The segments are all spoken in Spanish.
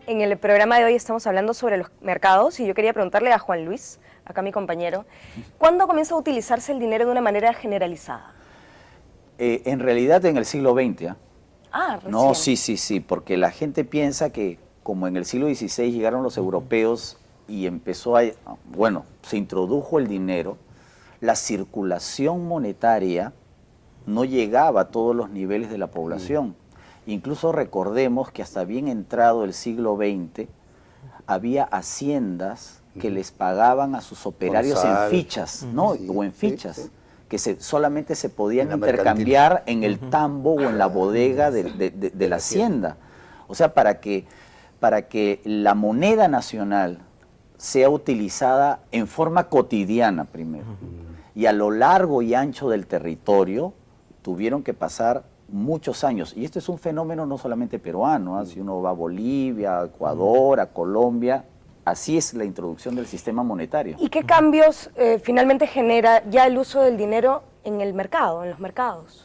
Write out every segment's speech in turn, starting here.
En el programa de hoy estamos hablando sobre los mercados y yo quería preguntarle a Juan Luis, acá mi compañero, ¿cuándo comienza a utilizarse el dinero de una manera generalizada? En realidad en el siglo XX. Recién. No, sí, porque la gente piensa que como en el siglo XVI llegaron los europeos y se introdujo el dinero, la circulación monetaria no llegaba a todos los niveles de la población. Incluso recordemos que hasta bien entrado el siglo XX había haciendas que les pagaban a sus operarios en fichas, ¿no? Sí, o en fichas, sí. Que solamente se podían En la intercambiar en el tambo o en la bodega de la hacienda. O sea, para que la moneda nacional sea utilizada en forma cotidiana primero. Y a lo largo y ancho del territorio tuvieron que pasar muchos años. Y esto es un fenómeno no solamente peruano, si uno va a Bolivia, a Ecuador, a Colombia, así es la introducción del sistema monetario. ¿Y qué cambios finalmente genera ya el uso del dinero en el mercado, en los mercados?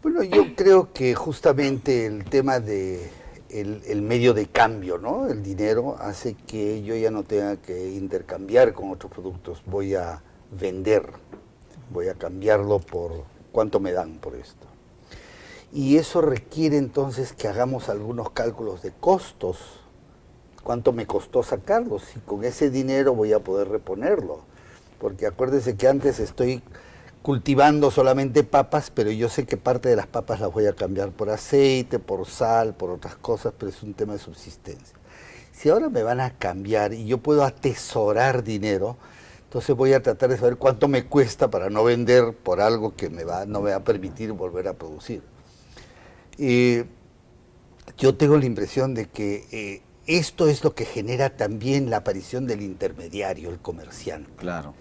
Bueno, yo creo que justamente el tema de el medio de cambio, ¿no? El dinero hace que yo ya no tenga que intercambiar con otros productos. Voy a vender, voy a cambiarlo por cuánto me dan por esto. Y eso requiere entonces que hagamos algunos cálculos de costos. ¿Cuánto me costó sacarlo? Si con ese dinero voy a poder reponerlo. Porque acuérdese que antes estoy cultivando solamente papas, pero yo sé que parte de las papas las voy a cambiar por aceite, por sal, por otras cosas, pero es un tema de subsistencia. Si ahora me van a cambiar y yo puedo atesorar dinero, entonces voy a tratar de saber cuánto me cuesta para no vender por algo que no me va a permitir volver a producir. Yo tengo la impresión de que esto es lo que genera también la aparición del intermediario, el comerciante. Claro.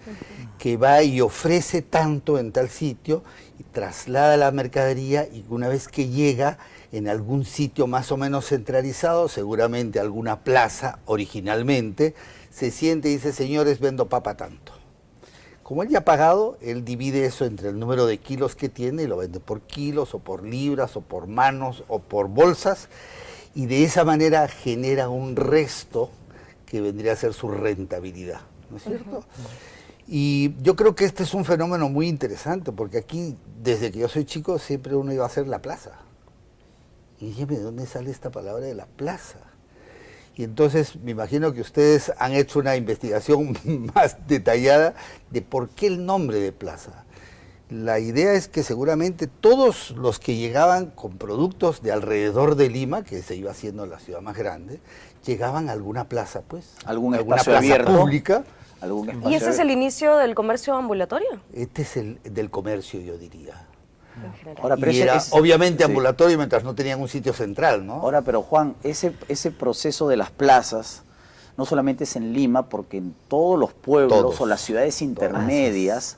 Que va y ofrece tanto en tal sitio y traslada la mercadería, y una vez que llega en algún sitio más o menos centralizado, seguramente alguna plaza originalmente, se siente y dice: señores, vendo papa tanto. Como él ya ha pagado, él divide eso entre el número de kilos que tiene y lo vende por kilos o por libras o por manos o por bolsas, y de esa manera genera un resto que vendría a ser su rentabilidad, ¿no es cierto? Y yo creo que este es un fenómeno muy interesante, porque aquí, desde que yo soy chico, siempre uno iba a hacer la plaza. Y dígame, ¿de dónde sale esta palabra de la plaza? Y entonces me imagino que ustedes han hecho una investigación más detallada de por qué el nombre de plaza. La idea es que seguramente todos los que llegaban con productos de alrededor de Lima, que se iba haciendo la ciudad más grande, llegaban a alguna plaza, pues. Alguna espacio plaza abierto pública. ¿Y ese es el inicio del comercio ambulatorio? Este es el del comercio, yo diría. Ahora, pero y era es obviamente sí. ambulatorio mientras no tenían un sitio central, ¿no? Ahora, pero Juan, ese proceso de las plazas no solamente es en Lima, porque en todos los pueblos o las ciudades intermedias,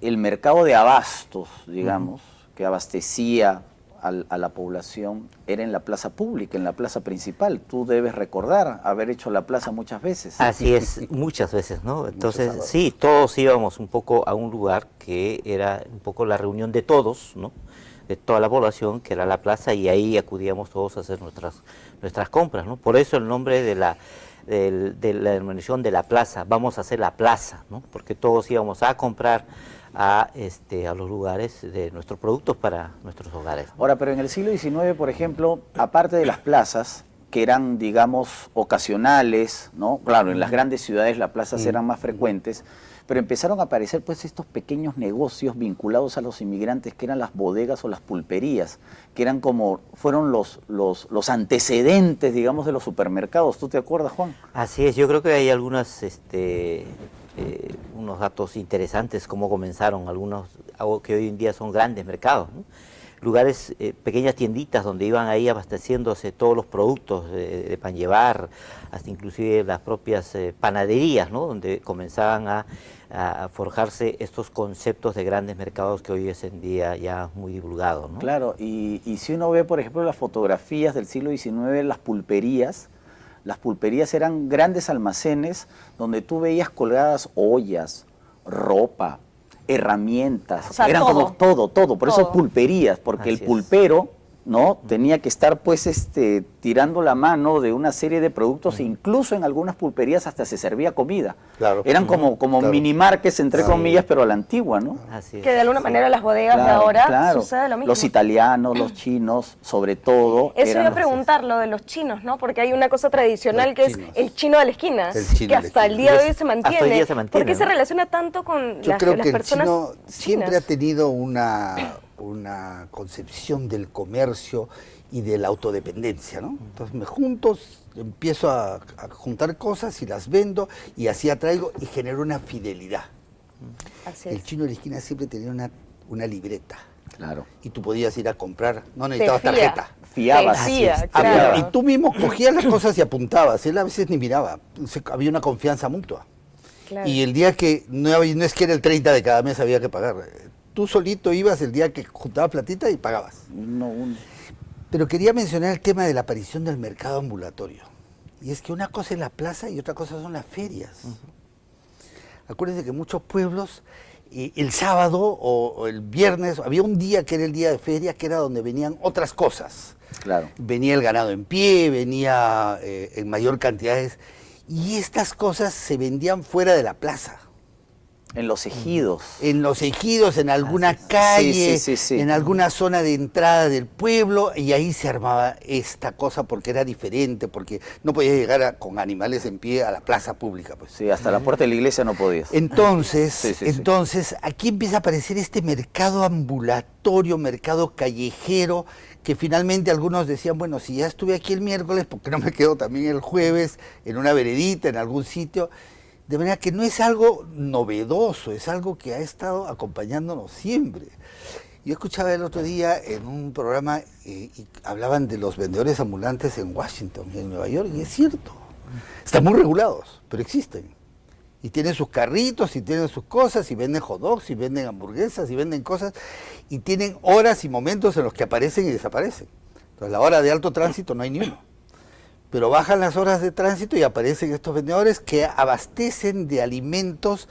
el mercado de abastos, digamos, que abastecía a la población, era en la plaza pública, en la plaza principal. Tú debes recordar haber hecho la plaza muchas veces. Así es, muchas veces, ¿no? Entonces, sí, todos íbamos un poco a un lugar que era un poco la reunión de todos, ¿no? De toda la población, que era la plaza, y ahí acudíamos todos a hacer nuestras compras, ¿no? Por eso el nombre de la denominación de la plaza, vamos a hacer la plaza, ¿no? Porque todos íbamos a comprar a los lugares de nuestros productos para nuestros hogares, ¿no? Ahora, pero en el siglo XIX, por ejemplo, aparte de las plazas, que eran, digamos, ocasionales, ¿no? Claro, en las grandes ciudades las plazas eran más frecuentes, pero empezaron a aparecer pues estos pequeños negocios vinculados a los inmigrantes, que eran las bodegas o las pulperías, que eran fueron los antecedentes, digamos, de los supermercados. ¿Tú te acuerdas, Juan? Así es, yo creo que hay algunas unos datos interesantes, cómo comenzaron algunos que hoy en día son grandes mercados, ¿no? Lugares, pequeñas tienditas donde iban ahí abasteciéndose todos los productos de pan llevar, hasta inclusive las propias panaderías, ¿no? Donde comenzaban a forjarse estos conceptos de grandes mercados que hoy es en día ya muy divulgados, ¿no? Claro, y si uno ve, por ejemplo, las fotografías del siglo XIX, las pulperías eran grandes almacenes donde tú veías colgadas ollas, ropa, herramientas, o sea, eran como todo, por eso pulperías, porque Así el pulpero ¿no? Tenía que estar pues tirando la mano de una serie de productos, incluso en algunas pulperías hasta se servía comida. Claro. Eran como Claro. minimarkets, entre comillas, pero a la antigua, ¿no? Así es. Que de alguna manera las bodegas de Claro, ahora claro. sucede lo mismo. Los italianos, los chinos, sobre todo. Eso iba a eran- preguntar, lo de los chinos, ¿no? Porque hay una cosa tradicional Los que es chinos. el chino de la esquina, El chino que de la hasta el esquina. día de hoy se mantiene. Hasta hoy día se mantiene, ¿Por qué se ¿no? relaciona tanto con Yo las creo que el personas chino siempre chinas? ha tenido una concepción del comercio y de la autodependencia, ¿no? Entonces me junto, empiezo a juntar cosas y las vendo y así atraigo y genero una fidelidad. Así El es. chino de la esquina siempre tenía una libreta Claro. y tú podías ir a comprar, no necesitabas Te fía. tarjeta. Fiabas. Te fía, Así es. claro. Y tú mismo cogías las cosas y apuntabas, él a veces ni miraba, había una confianza mutua. Claro. Y el día que, no es que era el 30 de cada mes había que pagar, tú solito ibas el día que juntabas platita y pagabas. Pero quería mencionar el tema de la aparición del mercado ambulatorio. Y es que una cosa es la plaza y otra cosa son las ferias. Acuérdense que en muchos pueblos, el sábado o el viernes, había un día que era el día de feria, que era donde venían otras cosas. Claro. Venía el ganado en pie, venía en mayor cantidades. Y estas cosas se vendían fuera de la plaza. En los ejidos. En los ejidos, en alguna calle, Sí. en alguna zona de entrada del pueblo, y ahí se armaba esta cosa porque era diferente, porque no podías llegar con animales en pie a la plaza pública. Pues. Sí, hasta la puerta de la iglesia no podías. Entonces, Sí. entonces, aquí empieza a aparecer este mercado ambulatorio, mercado callejero, que finalmente algunos decían, bueno, si ya estuve aquí el miércoles, ¿por qué no me quedo también el jueves en una veredita, en algún sitio? De manera que no es algo novedoso, es algo que ha estado acompañándonos siempre. Yo escuchaba el otro día en un programa y hablaban de los vendedores ambulantes en Washington y en Nueva York, y es cierto. Están muy regulados, pero existen. Y tienen sus carritos, y tienen sus cosas, y venden hot dogs, y venden hamburguesas, y venden cosas, y tienen horas y momentos en los que aparecen y desaparecen. Entonces, la hora de alto tránsito no hay ni uno. Pero bajan las horas de tránsito y aparecen estos vendedores que abastecen de alimentos,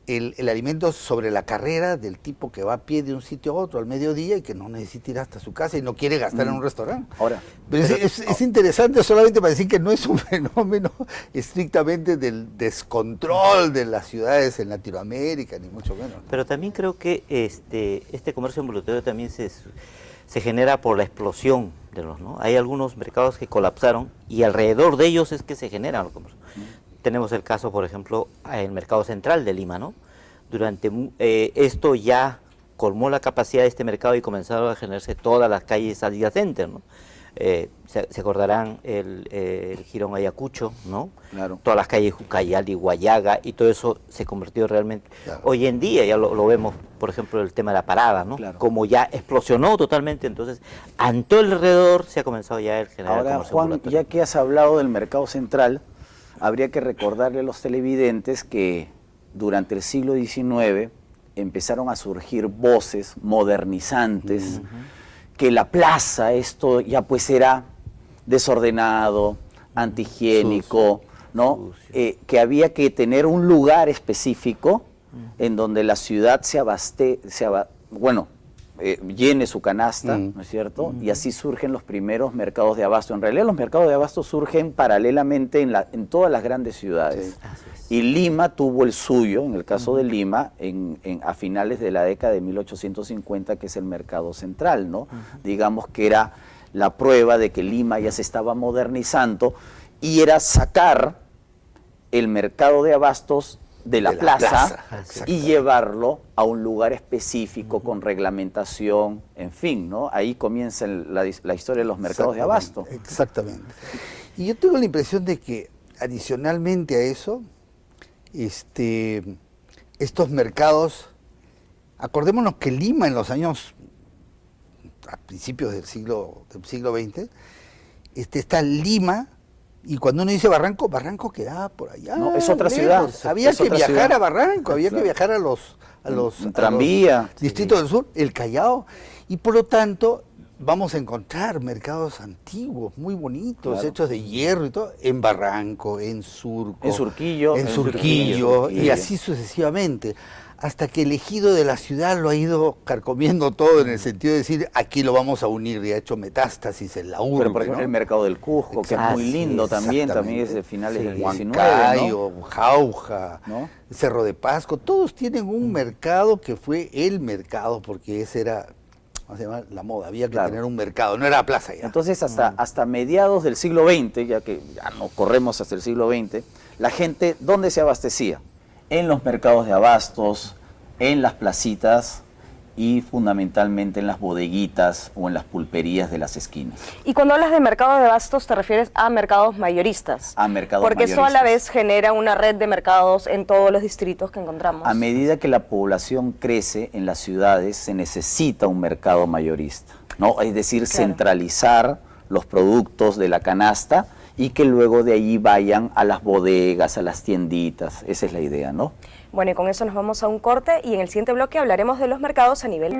el alimento sobre la carrera del tipo que va a pie de un sitio a otro al mediodía y que no necesita ir hasta su casa y no quiere gastar en un restaurante. Ahora, Pero es interesante solamente para decir que no es un fenómeno estrictamente del descontrol de las ciudades en Latinoamérica, ni mucho menos. Pero también creo que este comercio ambulatorio también se genera por la explosión de los, ¿no? Hay algunos mercados que colapsaron y alrededor de ellos es que se generan los comercios. Tenemos el caso, por ejemplo, el mercado central de Lima, ¿no? Durante esto ya colmó la capacidad de este mercado y comenzaron a generarse todas las calles adyacentes, ¿no? Se acordarán el Jirón Ayacucho, ¿no? Claro. Todas las calles Ucayali, Guayaga, y todo eso se convirtió realmente. Claro. Hoy en día ya lo vemos, por ejemplo, el tema de la parada, ¿no? Claro. Como ya explosionó totalmente, entonces, en todo alrededor se ha comenzado ya a generar ahora, comercio Juan, ambulatorio. ya que has hablado del mercado central, habría que recordarle a los televidentes que durante el siglo XIX empezaron a surgir voces modernizantes, que la plaza, esto ya pues era desordenado, antihigiénico, ¿no? Que había que tener un lugar específico en donde la ciudad llene su canasta, ¿no es cierto? Y así surgen los primeros mercados de abasto. En realidad los mercados de abasto surgen paralelamente en todas las grandes ciudades. Sí. Y Lima tuvo el suyo, en el caso de Lima, a finales de la década de 1850, que es el mercado central, ¿no? Digamos que era la prueba de que Lima ya se estaba modernizando y era sacar el mercado de abastos de la plaza y llevarlo a un lugar específico con reglamentación, en fin, ¿no? Ahí comienza la historia de los mercados de abasto. Exactamente. Y yo tengo la impresión de que adicionalmente a eso, estos mercados, acordémonos que Lima en los años, a principios del siglo XX, está Lima. Y cuando uno dice Barranco, Barranco quedaba por allá. No, es otra lejos. ciudad. Había Es que otra viajar ciudad. a Barranco, había Claro. que viajar a los tranvía. distritos del sur, el Callao. Y por lo tanto, vamos a encontrar mercados antiguos, muy bonitos, Claro. hechos de hierro y todo, en Barranco, en Surco. En Surquillo. En En Surquillo, Surquillo. y así sucesivamente. hasta que el ejido de la ciudad lo ha ido carcomiendo todo en el sentido de decir, aquí lo vamos a unir, y ha hecho metástasis en la urbe. Pero por ejemplo, ¿no? el mercado del Cusco, que es muy lindo también es de finales del 19, Huancayo, ¿no? Jauja, ¿No? Cerro de Pasco, todos tienen un mercado que fue el mercado, porque ese era, ¿cómo se llama? La moda, había que Claro. tener un mercado, no era plaza ya. Entonces, hasta mediados del siglo XX, ya que ya no corremos hasta el siglo XX, la gente, ¿dónde se abastecía? En los mercados de abastos, en las placitas y fundamentalmente en las bodeguitas o en las pulperías de las esquinas. Y cuando hablas de mercado de abastos, ¿te refieres a mercados mayoristas? A mercados Porque eso a la mayoristas. vez genera una red de mercados en todos los distritos que encontramos. A medida que la población crece en las ciudades, se necesita un mercado mayorista, ¿no? Es decir, Claro. centralizar los productos de la canasta y que luego de allí vayan a las bodegas, a las tienditas. Esa es la idea, ¿no? Bueno, y con eso nos vamos a un corte y en el siguiente bloque hablaremos de los mercados a nivel...